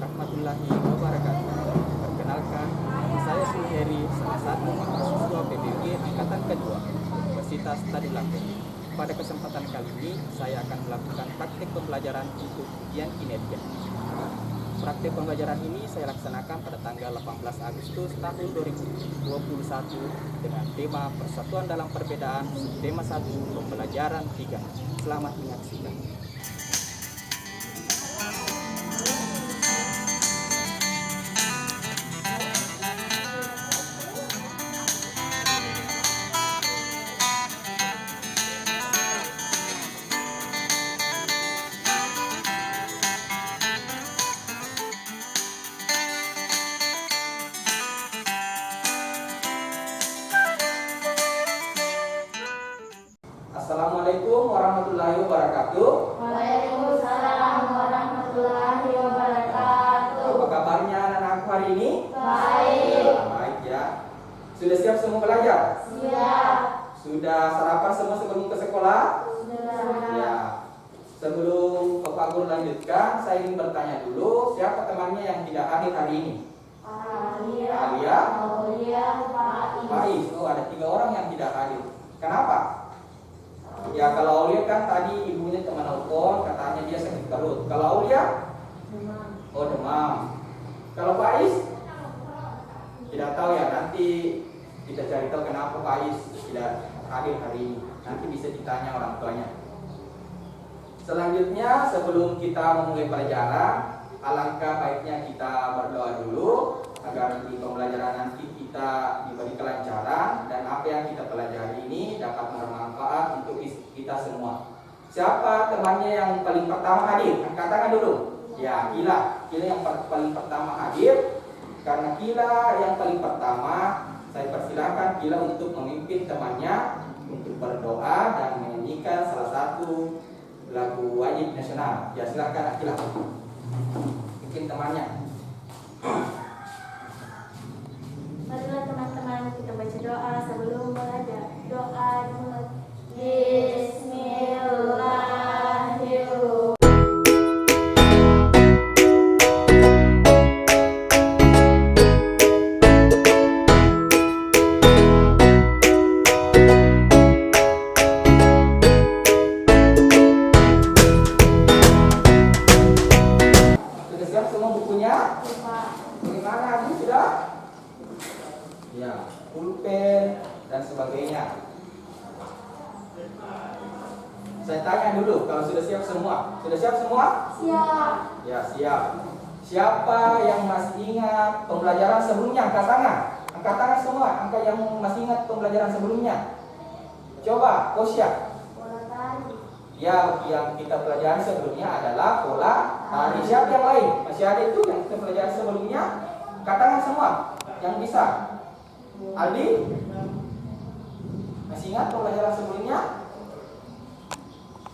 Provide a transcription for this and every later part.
warahmatullahi wabarakatuh. Perkenalkan, saya Sulheri, salah satu mahasiswa PBG Angkatan Kedua Universitas Tadulako. Pada kesempatan kali ini, saya akan melakukan praktik pembelajaran untuk ujian kinerja. Praktik pembelajaran ini saya laksanakan pada tanggal 18 Agustus tahun 2021 dengan tema Persatuan dalam Perbedaan, tema 1, pembelajaran 3. Selamat menyaksikan. Assalamualaikum warahmatullahi wabarakatuh. Waalaikumsalam warahmatullahi wabarakatuh. Apa kabarnya anak-anakku hari ini? Baik. Baik ya. Sudah siap semua belajar? Siap. Sudah sarapan semua sebelum ke sekolah? Sudah. Ya. Sebelum Bapak Guru lanjutkan, saya ingin bertanya dulu, siapa temannya yang tidak hadir hari ini? Alia, Aulia, Faiz. Faiz. Oh, ada 3 orang yang tidak hadir. Kenapa? Ya, kalau Aulia kan tadi ibunya teman telepon, katanya dia sakit perut. Kalau Aulia? Demam. Oh, demam. Kalau Faiz? Tidak tahu ya, nanti kita cari tahu kenapa Faiz tidak hadir hari ini. Nanti bisa ditanya orang tuanya. Selanjutnya, sebelum kita memulai pelajaran, alangkah baiknya kita berdoa dulu agar di pembelajaran nanti kita diberi kelancaran dan apa yang kita pelajari ini dapat bermanfaat untuk kita semua. Siapa temannya yang paling pertama hadir? Angkat tangan dulu. Ya, Kila. Kila yang paling pertama hadir. Karena Kila yang paling pertama, saya persilahkan Kila untuk memimpin temannya untuk berdoa dan menyanyikan salah satu lagu wajib nasional. Ya, silakan Kila. Bikin temannya. Marilah teman-teman kita baca doa sebelum belajar. Doa dimulai. Bismillahirrahmanirrahim. Sudah siap semua bukunya? Pak. Bagaimana ini sudah? Ya, pulpen dan sebagainya. Saya tanya dulu, kalau sudah siap semua, sudah siap semua? Siap. Ya, siap. Siapa yang masih ingat pembelajaran sebelumnya? Angkat tangan. Angkat tangan semua. Angkat yang masih ingat pembelajaran sebelumnya. Coba, Kosya. Bola tadi. Ya, yang kita pelajari sebelumnya adalah pola tari. Siapa yang lain? Masih ada itu yang kita pelajari sebelumnya? Angkat tangan semua. Yang bisa. Aldi? Masih ingat pembelajaran sebelumnya?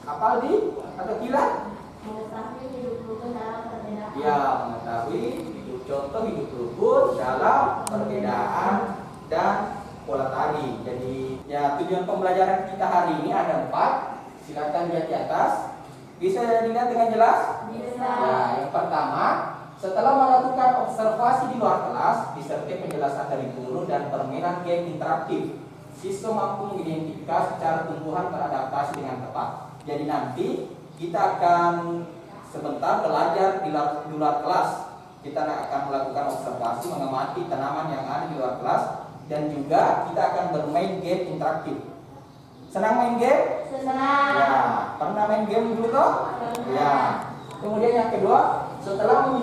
Apa Aldi? Atau Kila? Mengetahui hidup rukun dalam perbedaan. Ya, mengetahui contoh hidup rukun dalam perbedaan dan pola tari. Jadi, ya tujuan pembelajaran kita hari ini ada 4. Silakan lihat di atas. Bisa dilihat dengan jelas? Bisa. Ya, yang pertama, setelah melakukan observasi di luar kelas disertai penjelasan dari guru dan permainan game interaktif, siswa mampu mengidentifikasi cara tumbuhan beradaptasi dengan tepat. Jadi nanti kita akan sebentar belajar di luar kelas. Kita akan melakukan observasi, mengamati tanaman yang ada di luar kelas, dan juga kita akan bermain game interaktif. Senang main game? Senang. Ya, pernah main game dulu toh? Ya. Kemudian yang kedua, setelah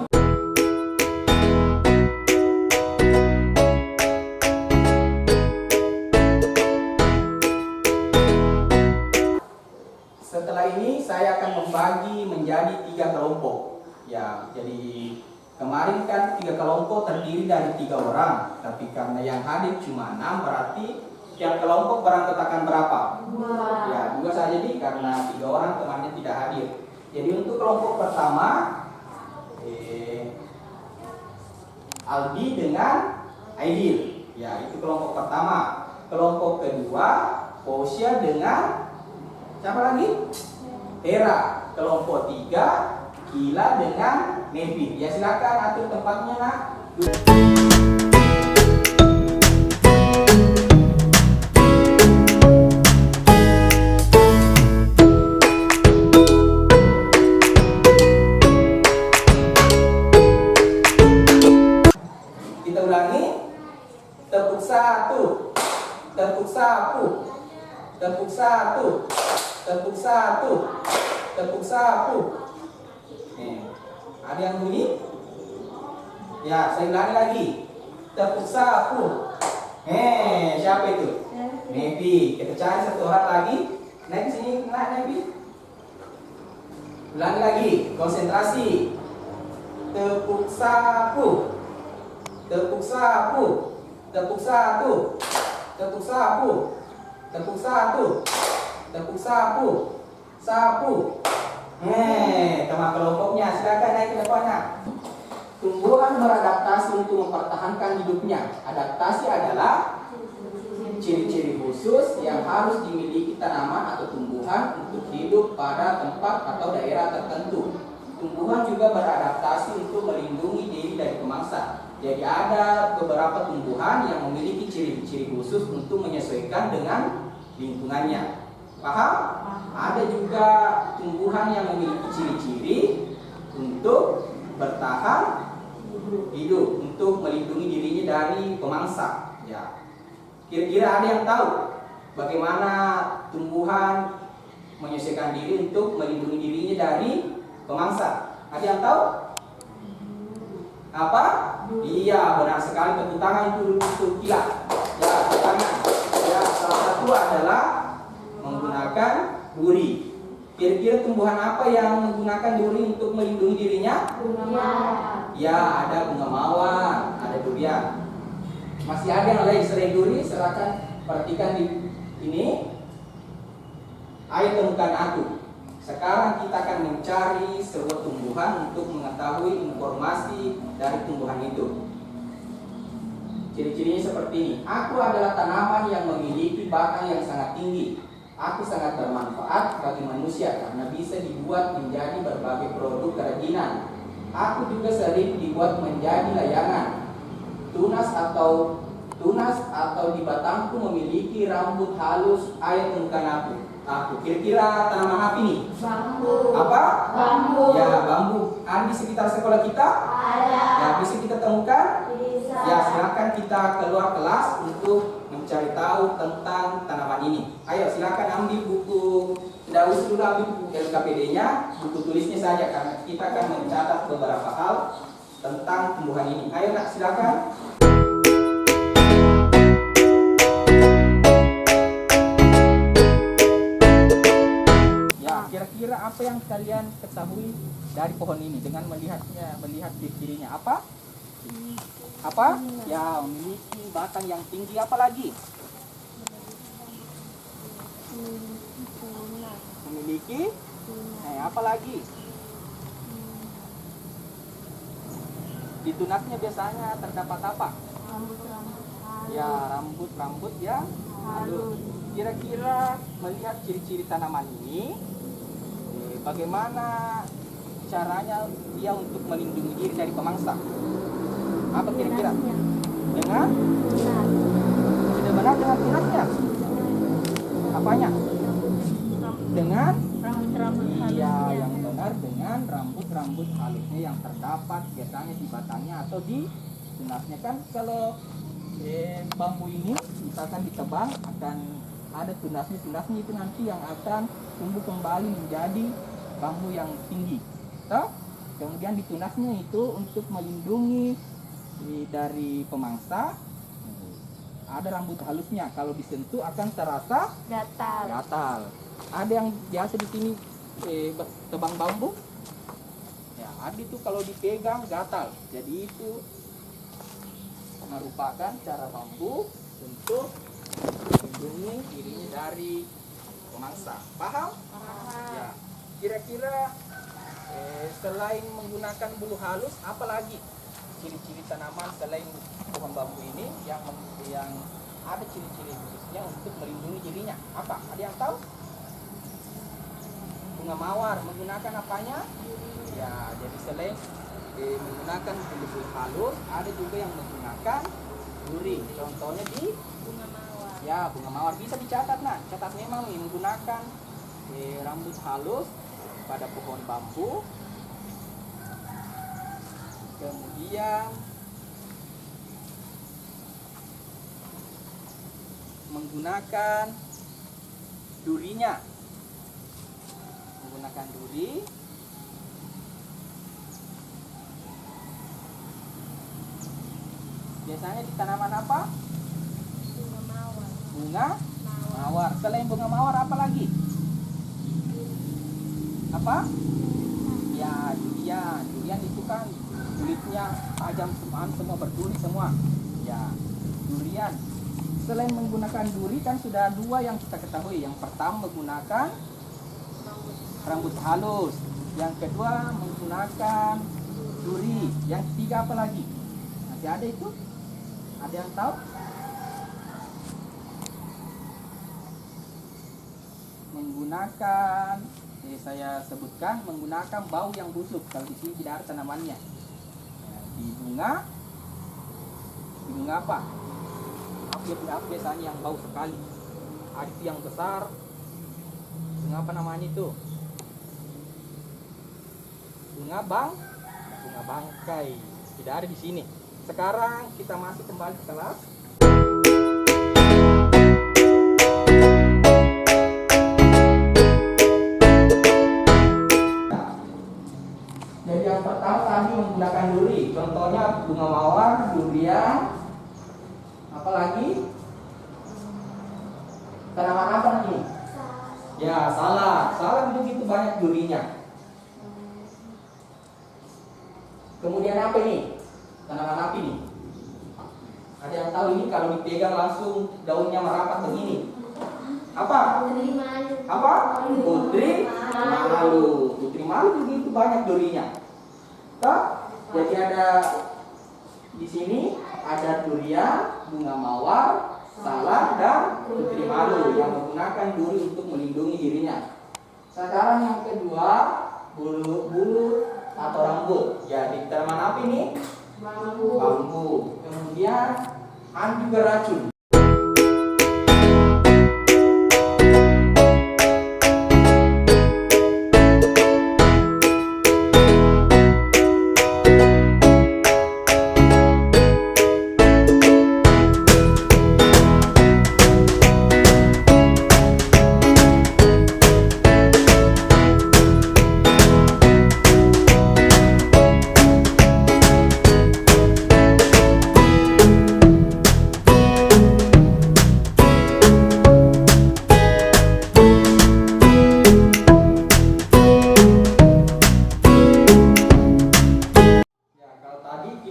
ini saya akan membagi menjadi 3 kelompok. Ya, jadi kemarin kan 3 kelompok terdiri dari 3 orang, tapi karena yang hadir cuma 6, berarti tiap kelompok beranggotakan berapa? 2. Ya, 2 saja nih karena 3 orang temannya tidak hadir. Jadi untuk kelompok pertama Aldi dengan Aidil. Ya, itu kelompok pertama. Kelompok kedua Posya dengan siapa lagi? Hera. Kelompok 3 Gila dengan nepin. Ya silakan atur tempatnya nak. Kita ulangi. Tepuk satu, tepuk sapu, tepuk satu, tepuk satu, tepuk sapu. Nih, ada yang bunyi? Ya, saya ulangi lagi. Tepuk sapu. Siapa itu? Nevi. Kita cari satu orang lagi. Naik sini, nak Nevi. Ulangi lagi. Konsentrasi. Tepuk sapu. Tepuk sapu. Tepuk satu. Tepuk sapu. Tepuk satu. Tepuk sapu. Sapu. Teman kelompoknya silakan naik ke depannya. Tumbuhan beradaptasi untuk mempertahankan hidupnya. Adaptasi adalah ciri-ciri khusus yang harus dimiliki tanaman atau tumbuhan untuk hidup pada tempat atau daerah tertentu. Tumbuhan juga beradaptasi untuk melindungi diri dari pemangsa. Jadi ada beberapa tumbuhan yang memiliki ciri-ciri khusus untuk menyesuaikan dengan lingkungannya. Paham? Ada juga tumbuhan yang memiliki ciri-ciri untuk bertahan hidup, untuk melindungi dirinya dari pemangsa. Ya. Kira-kira ada yang tahu bagaimana tumbuhan menyesuaikan diri untuk melindungi dirinya dari pemangsa? Ada yang tahu? Apa? Iya, benar sekali. Tepuk tangan itu untuk gila. Ya, tepuk tangan. Ya, salah satu adalah menggunakan duri. Kira-kira tumbuhan apa yang menggunakan duri untuk melindungi dirinya? Ya, ada bunga mawar, ada durian. Masih ada yang lain selain duri? Silakan perhatikan di ini. Ayo temukan aku. Sekarang kita akan mencari sebuah tumbuhan untuk mengetahui informasi dari tumbuhan itu. Ciri-cirinya seperti ini. Aku adalah tanaman yang memiliki batang yang sangat tinggi. Aku sangat bermanfaat bagi manusia karena bisa dibuat menjadi berbagai produk kerajinan. Aku juga sering dibuat menjadi layangan. Tunas atau di batangku memiliki rambut halus. Ayo temukan aku. Kira-kira tanaman apa ini? Bambu. Apa? Bambu. Ya, bambu. Ada di sekitar sekolah kita? Ada. Ya, bisa kita temukan? Bisa. Ya, silakan kita keluar kelas untuk mencari tahu tentang tanaman ini. Ayo, silakan ambil buku. Tidak usah dulu ambil buku LKPD-nya, buku tulisnya saja karena kita akan mencatat beberapa hal tentang tumbuhan ini. Ayo, nak, silakan. Kira-kira apa yang kalian ketahui dari pohon ini dengan melihat ciri-cirinya? Apa? Ya, memiliki batang yang tinggi. Apa lagi? Memiliki? Apa lagi? Di tunasnya biasanya terdapat apa? Ya, rambut ya. Halus. Kira-kira melihat ciri-ciri tanaman ini, bagaimana caranya dia untuk melindungi diri dari pemangsa? Apa kira-kira? Dengan? Sudah benar dengan tunasnya? Apanya? Dengan? Iya, yang benar dengan rambut-rambut halusnya yang terdapat biasanya di batangnya atau di tunasnya. Kan kalau bambu ini misalkan ditebang akan ada tunasnya itu nanti yang akan tumbuh kembali menjadi bambu yang tinggi. Kemudian di tunasnya itu untuk melindungi dari pemangsa. Ada rambut halusnya, kalau disentuh akan terasa gatal. Ada yang biasa di sini tebang bambu. Ya, ada itu kalau dipegang gatal. Jadi itu merupakan cara bambu untuk melindungi dirinya dari pemangsa. Paham? Ya. Kira-kira selain menggunakan bulu halus, apa lagi ciri-ciri tanaman selain pohon bambu ini yang ada ciri-ciri khususnya untuk melindungi dirinya? Apa? Ada yang tahu? Bunga mawar menggunakan apanya? Ya, jadi selain menggunakan bulu halus, ada juga yang menggunakan duri. Contohnya di Bunga mawar. ya bunga mawar bisa dicatat. Nah, catat memang nih menggunakan rambut halus pada pohon bambu. Kemudian menggunakan durinya, menggunakan duri. Biasanya di tanaman apa? Bunga mawar. Bunga Mawar. mawar. Selain bunga mawar apa lagi? Apa? Ya, durian. Durian itu kan kulitnya tajam semua berduri semua. Ya, durian. Selain menggunakan duri kan sudah dua yang kita ketahui. Yang pertama menggunakan rambut halus. Yang kedua menggunakan duri. Yang ketiga apa lagi? Masih ada itu? Ada yang tahu? Menggunakan, saya sebutkan menggunakan bau yang busuk. Kalau di sini tidak ada tanamannya. Di bunga apa? Api biasanya yang bau sekali. Ada itu yang besar. Bunga apa namanya itu? Bunga bangkai. Tidak ada di sini. Sekarang kita masuk kembali ke kelas. Jadi yang pertama tadi menggunakan duri. Contohnya bunga mawar, durian, apalagi tanaman apa nih? Ya, salak. Salak begitu banyak durinya. Kemudian apa ini? Tanaman apa ini? Ada yang tahu ini kalau dipegang langsung daunnya merapat begini? Apa? Putri malu. Apa? Putri malu. Putri malu begitu banyak durinya. Toh? Jadi ada di sini ada durian, bunga mawar, salak, dan putri malu yang menggunakan duri untuk melindungi dirinya. Sekarang yang kedua, bulu atau rambut. Jadi tanaman apa ini? Bambu. Kemudian ada juga racun.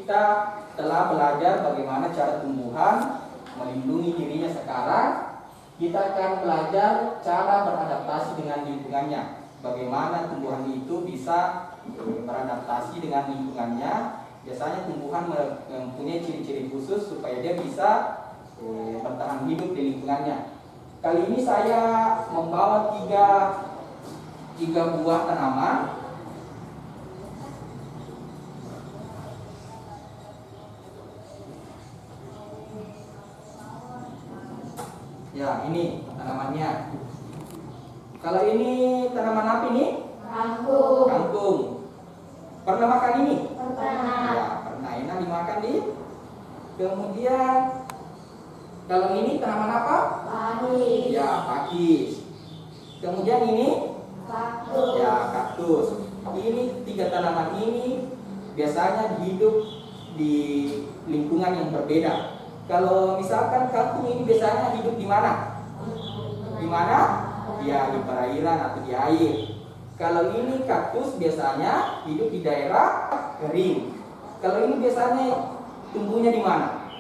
Kita telah belajar bagaimana cara tumbuhan melindungi dirinya. Sekarang kita akan belajar cara beradaptasi dengan lingkungannya. Bagaimana tumbuhan itu bisa beradaptasi dengan lingkungannya. Biasanya tumbuhan mempunyai ciri-ciri khusus supaya dia bisa bertahan hidup di lingkungannya. Kali ini saya membawa tiga buah tanaman. Ya, ini tanamannya. Kalau ini tanaman apa ini? Kangkung. Kangkung. Pernah makan ini? Pernah. Ya, pernah. Enak dimakan di. Kemudian kalau ini tanaman apa? Pakis. Ya, pakis. Kemudian ini? Kaktus. Ya, kaktus. Ini tiga tanaman ini biasanya hidup di lingkungan yang berbeda. Kalau misalkan kangkung ini biasanya hidup di mana? Di mana? Ya, di perairan atau di air. Kalau ini kaktus biasanya hidup di daerah kering. Kalau ini biasanya tumbuhnya di mana?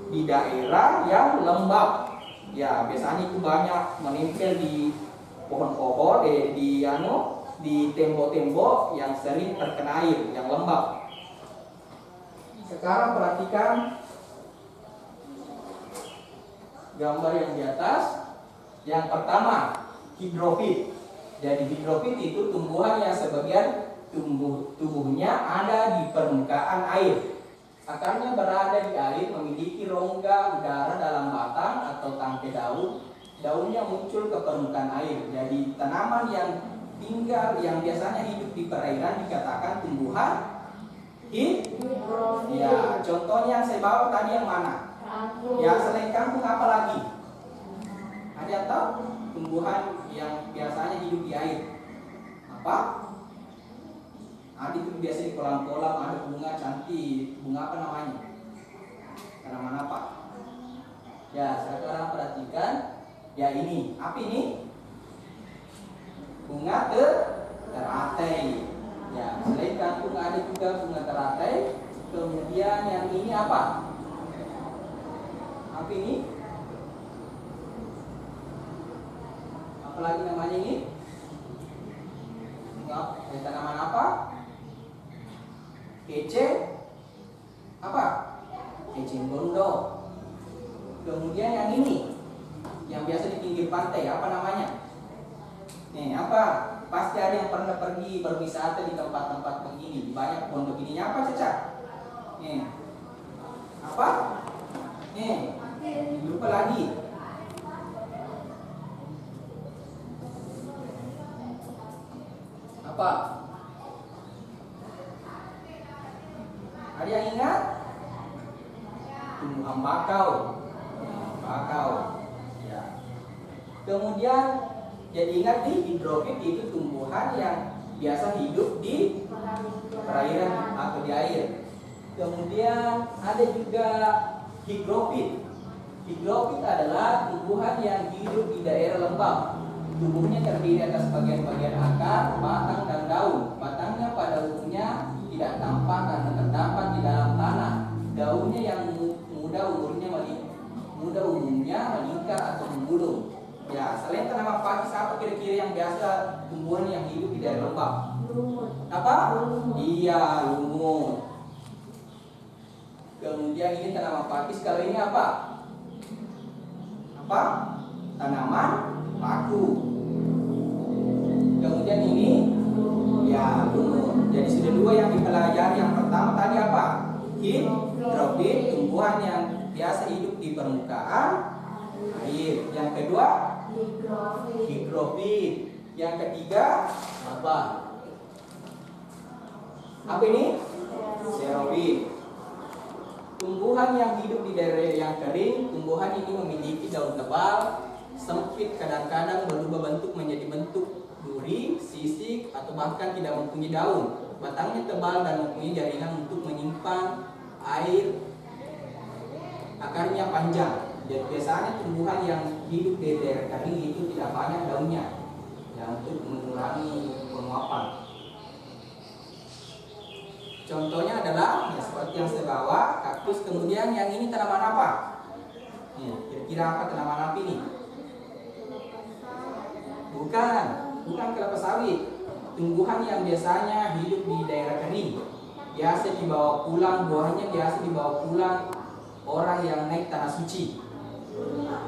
Di daerah yang lembab. Ya, biasanya itu banyak menempel di pohon-pohon, di tembok-tembok yang sering terkena air, yang lembab. Sekarang perhatikan gambar yang di atas. Yang pertama, hidrofit. Jadi hidrofit itu tumbuhan yang sebagian tubuhnya ada di permukaan air. Akarnya berada di air, memiliki rongga udara dalam batang atau tangkai daun. Daunnya muncul ke permukaan air. Jadi tanaman yang biasanya hidup di perairan dikatakan tumbuhan ya, contohnya yang saya bawa tadi yang mana? Ya, selain kangkung apa lagi? Ada yang tahu? Tumbuhan yang biasanya hidup di air. Apa? Ada itu biasa di kolam-kolam, ada bunga cantik. Bunga apa namanya? Tanaman apa? Ya, sekarang perhatikan. Ya ini, apa ini? Bunga teratai. Ya, selain kangkung ada juga bunga teratai. Kemudian yang ini apa? Apa ini? Apa lagi namanya ini? Tanaman apa? Kece apa? Kecing bondo. Kemudian yang ini, yang biasa di pinggir pantai, apa namanya? Nih, apa? Pasti ada yang pernah pergi berwisata di tempat-tempat begini, banyak pohon begininya. Apa Caca? Nih, apa? Nih, lupa lagi. Apa? Ada yang ingat? Tumbuhan bakau. Bakau. Ya. Kemudian jadi ingat nih, hidrofit itu tumbuhan yang biasa hidup di perairan atau di air. Kemudian ada juga higrofit. Higrofit adalah tumbuhan yang hidup di daerah lembab. Tubuhnya terdiri atas bagian-bagian akar, batang, dan daun. Batangnya pada umumnya tidak tampak karena terdapat di dalam tanah. Daunnya yang muda umumnya melingkar atau menggulung. Ya, selain tanaman pakis, apa kira-kira yang biasa tumbuhan yang hidup di daerah lembab? Lumut. Apa? Iya, lumut. Kemudian ini tanaman pakis. Kalau ini apa? Apa? Tanaman paku. Kemudian ini ya lumut. Jadi sudah dua yang dipelajari. Yang pertama tadi apa? Hidrofit, tumbuhan yang biasa hidup di permukaan air. Yang kedua higrofit. Yang ketiga apa? Apa ini? Xerophyt. Tumbuhan yang hidup di daerah yang kering. Tumbuhan ini memiliki daun tebal, sempit, kadang-kadang berubah bentuk menjadi bentuk duri, sisik, atau bahkan tidak mempunyai daun. Batangnya tebal dan mempunyai jaringan untuk menyimpan air. Akarnya panjang. Jadi biasanya tumbuhan yang hidup di daerah kering itu tidak banyak daunnya, ya, untuk mengurangi penguapan. Contohnya adalah ya, seperti yang saya bawa, kaktus. Kemudian yang ini tanaman apa? Kira-kira apa tanaman apa ini? Bukan kelapa sawit. Tumbuhan yang biasanya hidup di daerah kering. Biasa dibawa pulang, buahnya biasa dibawa pulang orang yang naik tanah suci.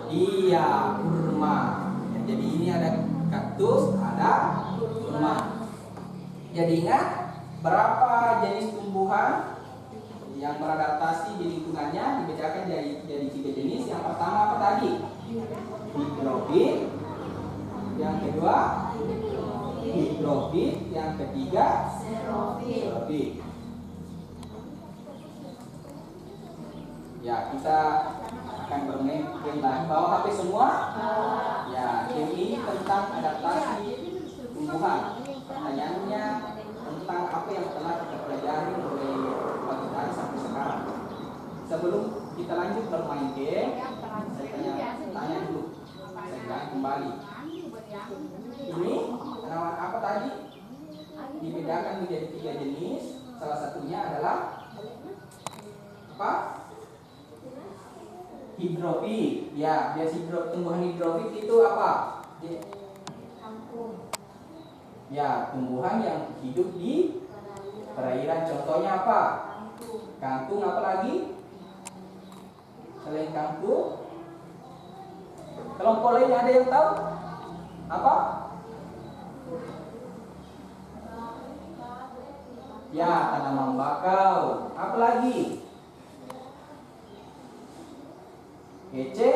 Iya, kurma. Ya, jadi ini ada kaktus, ada kurma. Jadi ingat berapa jenis tumbuhan yang beradaptasi di lingkungannya dibedakan jadi 3 jenis. Yang pertama apa tadi? Higrofit. Yang kedua higrofit. Yang ketiga xerophyt. Ya, kita akan bermain lagi. Bawa HP semua? Ya, ini tentang adaptasi tumbuhan. Pertanyaannya tentang apa yang telah kita pelajari mulai pagi hari sampai sekarang. Sebelum kita lanjut bermain game, saya tanya dulu. Saya ulangi kembali. Ini tanaman apa tadi? Dibedakan menjadi 3 jenis. Salah satunya adalah apa? Higrofit. Ya, biasa tumbuhan higrofit itu apa? Ya, tumbuhan yang hidup di perairan. Contohnya apa? Kangkung. Apa lagi? Selain kangkung, kelompok lain ada yang tahu? Apa? Ya, tanaman bakau. Apa lagi? Ece,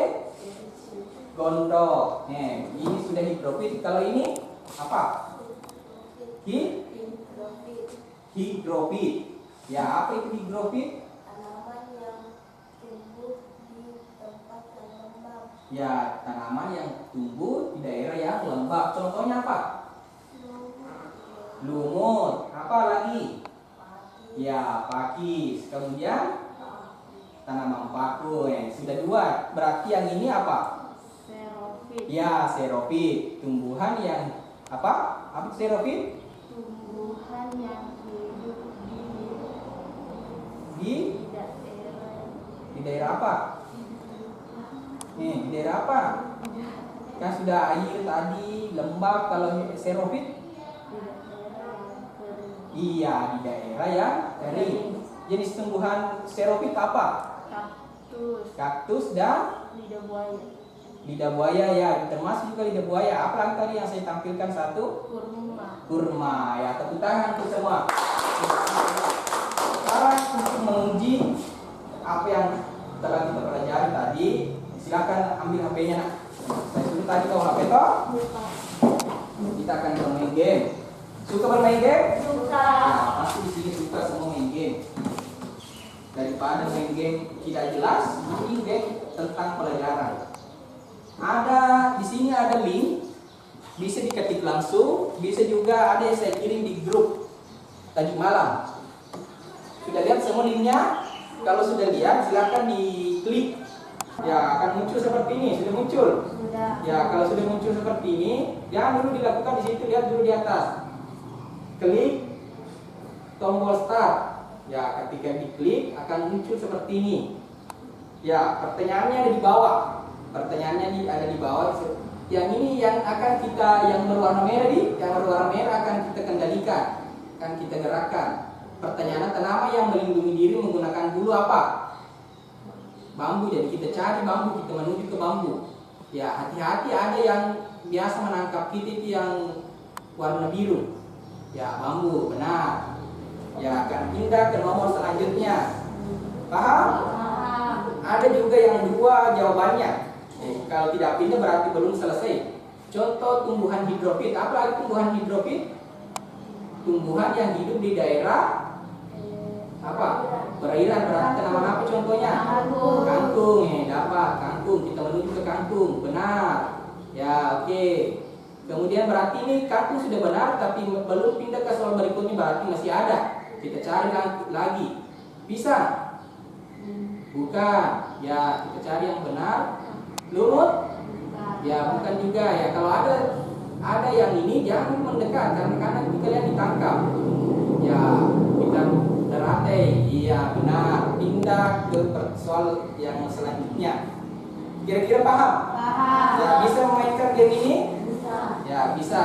gondok. Ini sudah hidrofit. Kalau ini apa? Hidrofit. Ya, apa itu hidrofit? Tanaman yang tumbuh di tempat yang lembab. Ya, tanaman yang tumbuh di daerah yang lembab. Contohnya apa? Lumut. Apa lagi? Ya, pakis. Kemudian tanaman paku. Sudah dua. Berarti yang ini apa? Xerophyt. Ya, xerophyt. Tumbuhan yang apa? Apa itu xerophyt? Tumbuhan yang hidup Di daerah di daerah apa? Di daerah apa? Kan sudah air tadi, lembab. Kalau xerophyt? yang kering. Iya, di daerah yang kering. Jenis tumbuhan xerophyt apa? Kaktus. Kaktus dan Lidah buaya. lidah buaya, ya, termasuk juga lidah buaya. Apa lagi tadi yang saya tampilkan satu? Kurma. Kurma. Ya, tepuk tangan untuk semua. Sekarang untuk menguji apa yang telah kita pelajari tadi, silakan ambil HP-nya. Nak. Saya suruh tadi kau HP toh. Kita akan bermain game. Suka bermain game? Suka. Nah, pasti di sini suka semua main game. Daripada main game tidak jelas, ini game tentang pelajaran. Ada di sini ada link, bisa diketik langsung, bisa juga ada yang saya kirim di grup tadi malam. Sudah lihat semua linknya? Kalau sudah lihat, silakan diklik. Ya, akan muncul seperti ini. Sudah muncul? Sudah. Ya, kalau sudah muncul seperti ini, jangan dulu dilakukan di situ, lihat dulu di atas. Klik tombol start. Ya, ketika diklik akan muncul seperti ini. Ya, pertanyaannya ada di bawah. Pertanyaannya ada di bawah. Yang ini yang akan kita, yang berwarna merah akan kita kendalikan, akan kita gerakkan. Pertanyaan tanaman yang melindungi diri menggunakan bulu apa? Bambu. Jadi kita cari bambu, kita menuju ke bambu. Ya, hati-hati, ada yang biasa menangkap kita itu yang warna biru. Ya, bambu, benar. Ya, akan pindah ke nomor selanjutnya. Paham? Ada juga yang dua jawabannya. Kalau tidak pindah berarti belum selesai. Contoh tumbuhan hidrofit. Apa lagi tumbuhan hidrofit? Tumbuhan yang hidup di daerah apa? Perairan. Berarti tanaman apa contohnya? Kangkung. Kangkung. Dapat kangkung. Kita menuju ke kangkung. Benar. Ya, oke. Kemudian berarti ini kangkung sudah benar, tapi belum pindah ke soal berikutnya, berarti masih ada. Kita cari lagi. Bisa? Bukan. Ya, kita cari yang benar. Lumut? Ya, bukan juga ya. Kalau ada yang ini jangan mendekat karena kalian ditangkap. Ya, kita teratai. Iya, benar. Pindah ke soal yang selanjutnya. Kira-kira paham? Paham. Ya, bisa memainkan game ini? Bisa. Ya, bisa.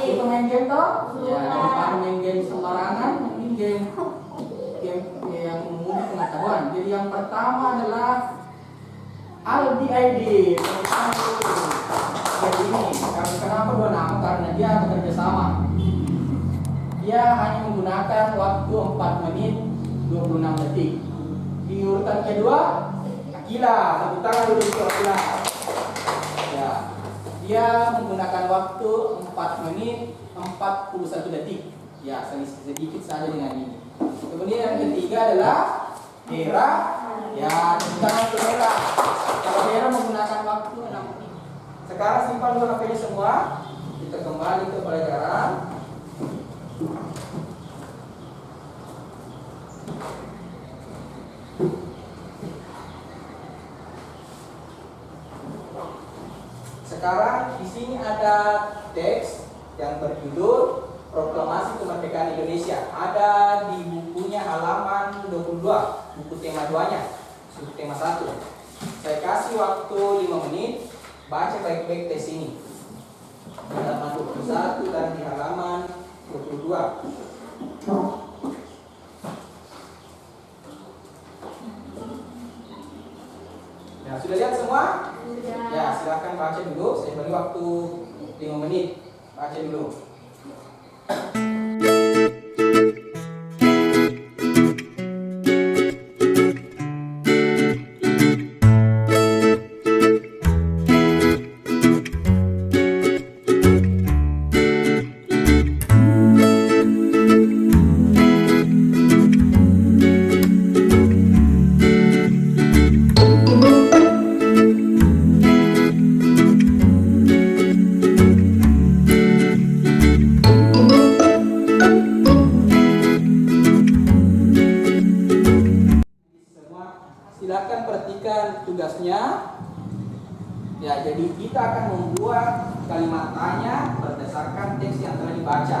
Suka main game toh? Ya, daripada main game sembarangan, ini game yang memiliki pengetahuan. Jadi yang pertama adalah Aldi ID. Jadi ini, kenapa 2 nama? Karena dia bekerja sama. Dia hanya menggunakan waktu 4 menit 26 detik. Di urutan kedua, Akila. Tepuk tangan dulu untuk Akila. Ya, dia menggunakan waktu 4 menit 41 detik. Ya, sedikit saja dengan ini. Kemudian yang ketiga adalah Hera. Ya, tepuk tangan untuk Hera. Kalau Hera menggunakan waktu 6 menit. Sekarang simpan dulu HP-nya semua. Kita kembali ke pelajaran. Sekarang di sini ada teks yang berjudul Proklamasi Kemerdekaan Indonesia. Ada di bukunya halaman 22, buku tema 2-nya, buku tema 1. Saya kasih waktu 5 menit, baca baik-baik teks ini. Di halaman 21 dan di halaman 22. Ya, sudah lihat semua? Ya, silakan baca dulu. Saya beri waktu 5 menit. Baca dulu. Silakan perhatikan tugasnya. Ya, jadi kita akan membuat kalimat tanya berdasarkan teks yang telah dibaca.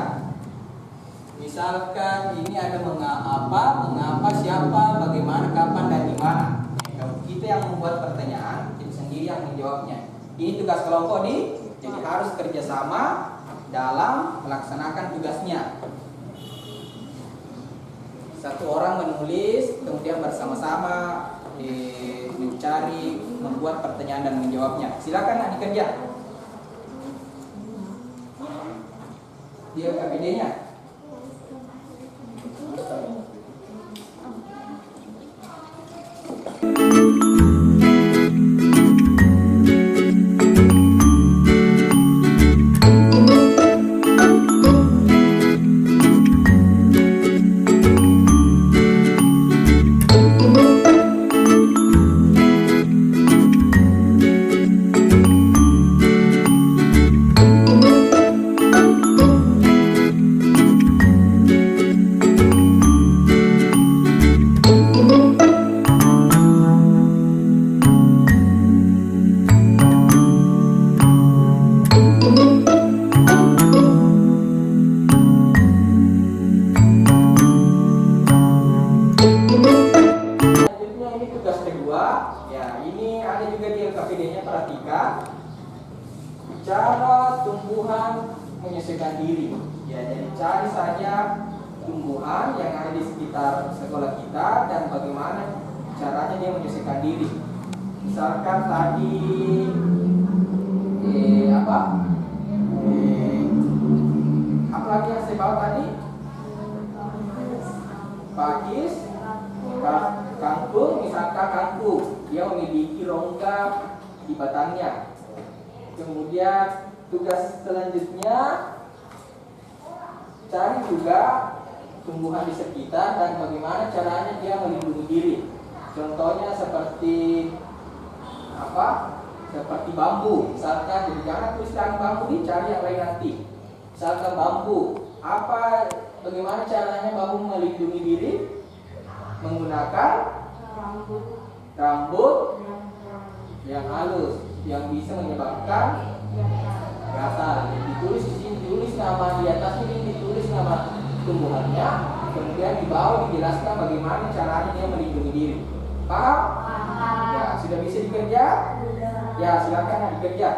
Misalkan ini ada mengapa, siapa, bagaimana, kapan, dan di mana. Kalau kita yang membuat pertanyaan, kita sendiri yang menjawabnya. Ini tugas kelompok jadi harus kerjasama dalam melaksanakan tugasnya. Satu orang menulis, kemudian bersama-sama mencari, membuat pertanyaan dan menjawabnya. Silakan adik kerja. Dia KBD-nya. Cara tumbuhan menyesuaikan diri. Ya, jadi cari saja tumbuhan yang ada di sekitar sekolah kita dan bagaimana caranya dia menyesuaikan diri. Misalkan tadi apa lagi yang saya bawa tadi? Pakis, kangkung, misalkan kangkung, dia memiliki rongga di batangnya. Kemudian tugas selanjutnya cari juga tumbuhan di sekitar dan bagaimana caranya dia melindungi diri. Contohnya seperti seperti bambu. Misalkan, jadi jangan tuliskan bambu, dicari yang lain nanti. Misalkan bambu, bagaimana caranya bambu melindungi diri? Menggunakan rambut yang halus, yang bisa menyebabkan gatal. Ditulis di sini, ditulis nama di atasnya, ini ditulis nama tumbuhannya, kemudian di bawah dijelaskan bagaimana caranya dia melindungi diri. Paham? Ya, sudah bisa dikerja? Ya, silakan dikerja.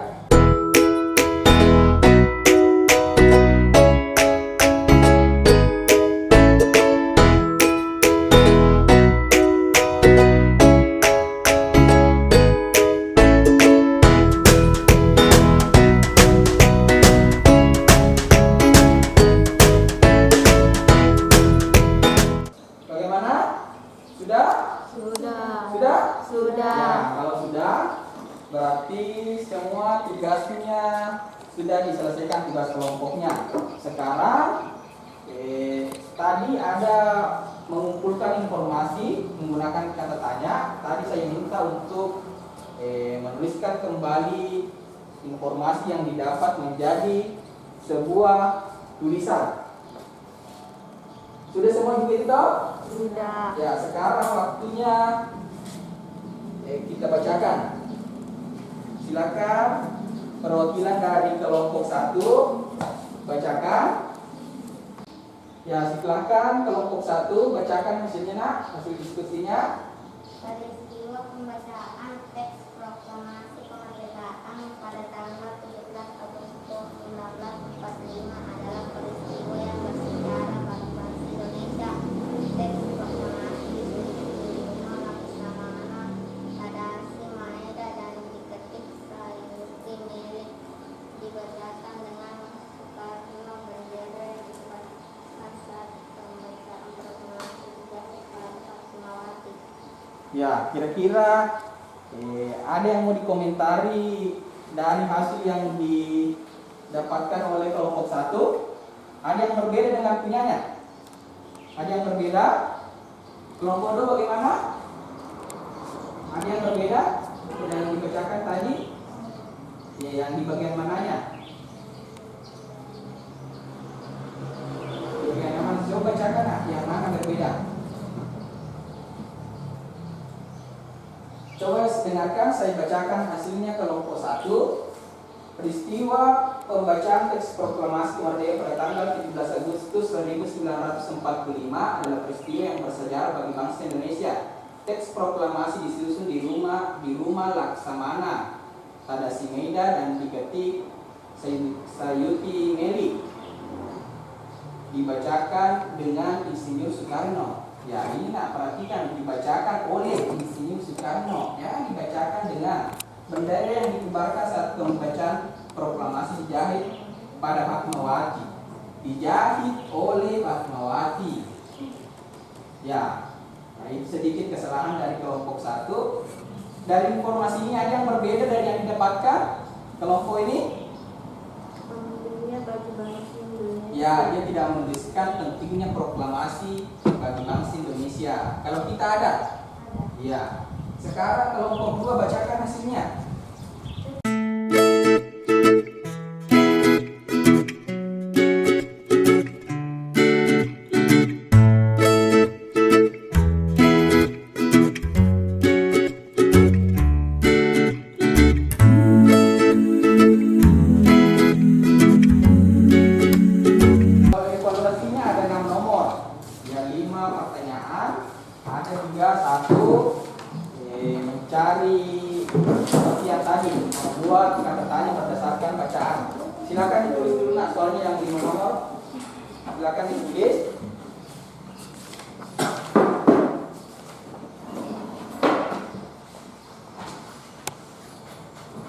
sudah diselesaikan tugas kelompoknya. Sekarang tadi ada mengumpulkan informasi menggunakan kata tanya. Tadi saya minta untuk menuliskan kembali informasi yang didapat menjadi sebuah tulisan. Sudah semua juga itu? Sudah. Ya, sekarang waktunya kita bacakan. Silakan perwakilan dari kelompok 1 bacakan. Ya, silakan kelompok 1 bacakan hasilnya, Nak, hasil diskusinya. Peristiwa pembacaan teks proklamasi kemerdekaan pada tanggal 17 Agustus 1945 adalah peristiwa yang bersejarah bagi bangsa Indonesia. Teks proklamasi diterima laksamana Tadasi Maeda dan diketik Sayuti Milik, dibacakan dengan Soekarno bendera yang dibacakan saat pembacaan proklamasi juga Fatmawati. Ya, kira-kira ada yang mau dikomentari dari hasil yang didapatkan oleh kelompok 1? Ada yang berbeda dengan punyanya? Ada yang berbeda? Kelompok 2 bagaimana? Ada yang berbeda dengan yang dibacakan tadi? Ya, yang di bagian mananya? Bagian mana? Coba bacakan, Nak, yang mana berbeda? Coba dengarkan, saya bacakan hasilnya kelompok 1. Peristiwa pembacaan teks proklamasi kemerdekaan pada tanggal 17 Agustus 1945 adalah peristiwa yang bersejarah bagi bangsa Indonesia. Teks proklamasi disusun di rumah Laksamana Tadasi Maeda dan diketik Sayuti Meli, dibacakan dengan Insinyur Soekarno. Ya, ini nak perhatikan, dibacakan oleh Insinyur Soekarno. Ya, dibacakan dengan bendera yang dikibarkan saat pembacaan proklamasi dijahit pada Fatmawati. Dijahit oleh Fatmawati. Ya, nah itu sedikit kesalahan dari kelompok 1. Dari informasi ini ada yang berbeda dari yang didapatkan kelompok ini? Pentingnya bagi bangsa Indonesia. Ya, dia tidak menuliskan pentingnya proklamasi bagi bangsa Indonesia. Kalau kita ada? Ya. Sekarang kelompok 2 bacakan hasilnya. Evaluasinya ada 6 nomor. Ya, 5 pertanyaan. Ada juga 1 mencari yang tadi, membuat kata tanya berdasarkan bacaan. Silakan ditulis dulu, Nak, soalnya yang 5 nomor. Silakan ditulis.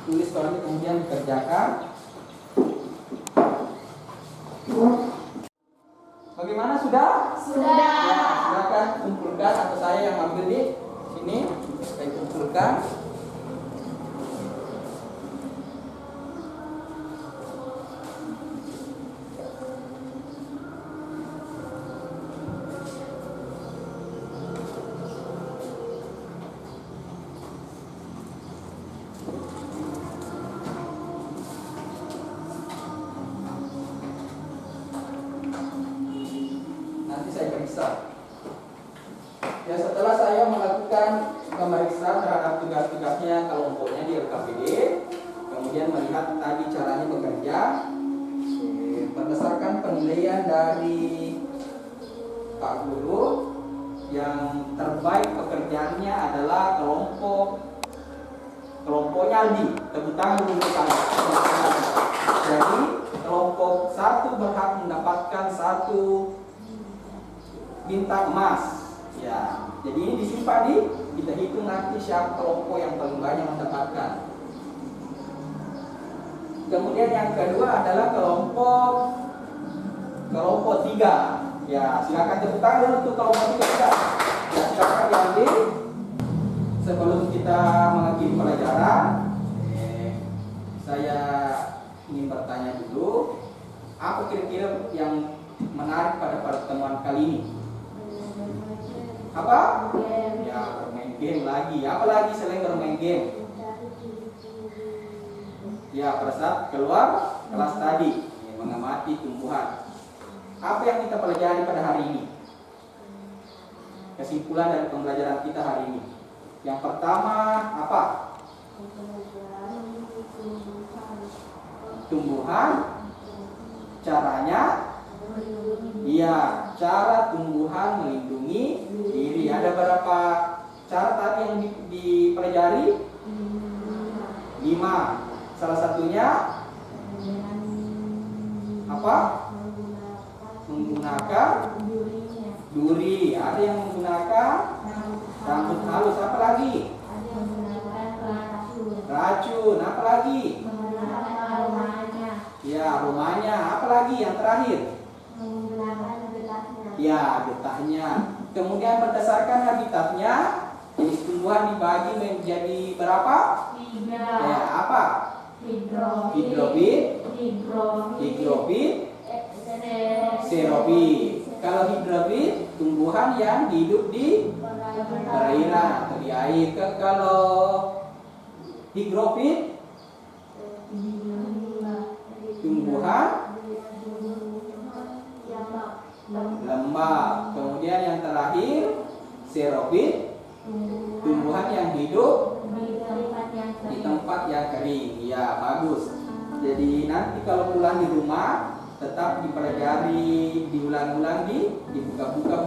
Tulis soalnya kemudian dikerjakan. Bagaimana, sudah? Sudah. Ya, silakan kumpulkan atau saya yang ambil di sini. Saya kumpulkan. Nanti saya periksa. Ya, setelah saya melakukan pemeriksaan terhadap tugas-tugasnya kelompoknya di LKPD, kemudian melihat tadi caranya bekerja, berdasarkan penilaian dari Pak Guru, yang terbaik pekerjaannya adalah kelompoknya Aldi. Tepuk tangan dulu untuk kami. Jadi kelompok 1 berhak mendapatkan 1 bintang emas. Ya, jadi ini disimpan kita hitung nanti siapa kelompok yang paling banyak mendapatkan. Kemudian yang kedua adalah kelompok 3. Ya, silakan tepuk tangan dulu untuk kelompok 3. Ya, silakan diambil sebelum kita mengakhiri pelajaran. Saya ingin bertanya dulu, apa kira-kira yang menarik pada pertemuan kali ini? Apa? Ya, bermain game lagi. Apa lagi selain bermain game? Ya, pada saat keluar kelas tadi, mengamati tumbuhan. Apa yang kita pelajari pada hari ini? Kesimpulan dari pembelajaran kita hari ini. Yang pertama apa? Tumbuhan. Caranya? Iya, cara tumbuhan melindungi diri. Ada berapa cara tadi yang dipelajari? 5. Salah satunya apa? Menggunakan duri. Ada yang menggunakan rambut halus. Apa lagi? Racun. Apa lagi? Ya, rumahnya. Apa lagi yang terakhir? Ya, getahnya. Kemudian berdasarkan habitatnya, jenis tumbuhan dibagi menjadi berapa? 3. Ya, apa? Hidrofit, xerofit. Kalau hidrofit, tumbuhan yang hidup di perairan atau di air. Kalau higrofit, tumbuhan lembab. Kemudian yang terakhir, xerofit, tumbuhan yang hidup di tempat yang kering. Ya, bagus. Jadi nanti kalau pulang di rumah tetap dipelajari, diulang-ulang, dibuka-buka